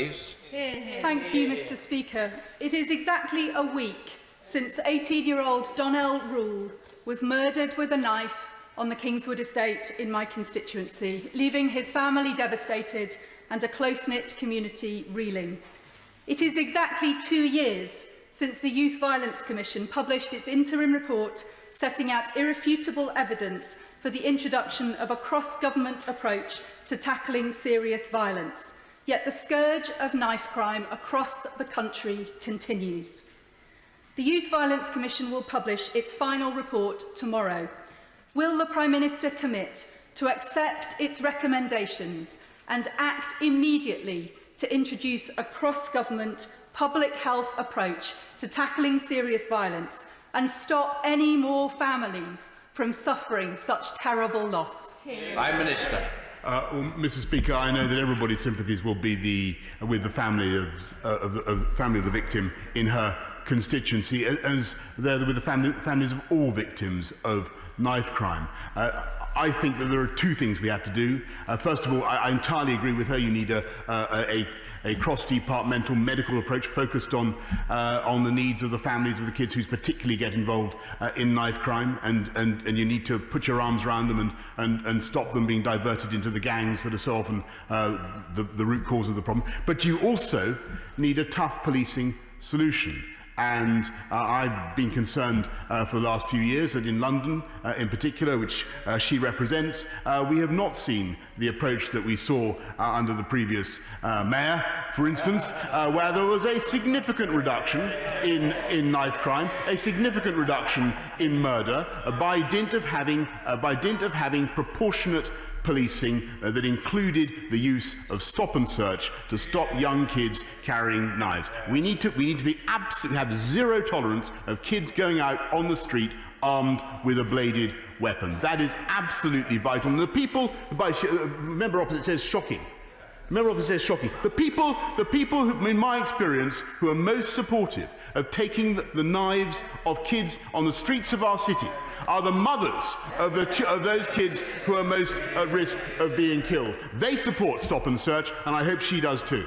please. Thank you, Mr. Speaker. It is exactly a week since 18-year-old Donnell Rule was murdered with a knife on the Kingswood estate in my constituency, leaving his family devastated and a close-knit community reeling. It is exactly 2 years since the Youth Violence Commission published its interim report setting out irrefutable evidence for the introduction of a cross-government approach to tackling serious violence. Yet the scourge of knife crime across the country continues. The Youth Violence Commission will publish its final report tomorrow. Will the Prime Minister commit to accept its recommendations and act immediately to introduce a cross-government public health approach to tackling serious violence and stop any more families from suffering such terrible loss? Prime Minister. Well, Mr. Speaker, I know that everybody's sympathies will be with the family of the victim in her constituency, as they're with the families of all victims of knife crime. I think that there are two things we have to do. First of all, I entirely agree with her. You need a cross-departmental medical approach focused on the needs of the families of the kids who particularly get involved in knife crime, and you need to put your arms around them and stop them being diverted into the gangs that are so often the root cause of the problem. But you also need a tough policing solution. And I've been concerned for the last few years that in London, in particular, which she represents, we have not seen the approach that we saw under the previous mayor, for instance, where there was a significant reduction in knife crime, a significant reduction in murder, by dint of having proportionate policing that included the use of stop and search to stop young kids carrying knives. We need to have zero tolerance of kids going out on the street armed with a bladed weapon. That is absolutely vital. And the people, member opposite says shocking. Member opposite says shocking. The people who, in my experience, who are most supportive of taking the knives of kids on the streets of our city are the mothers of those kids who are most at risk of being killed. They support stop and search, and I hope she does too.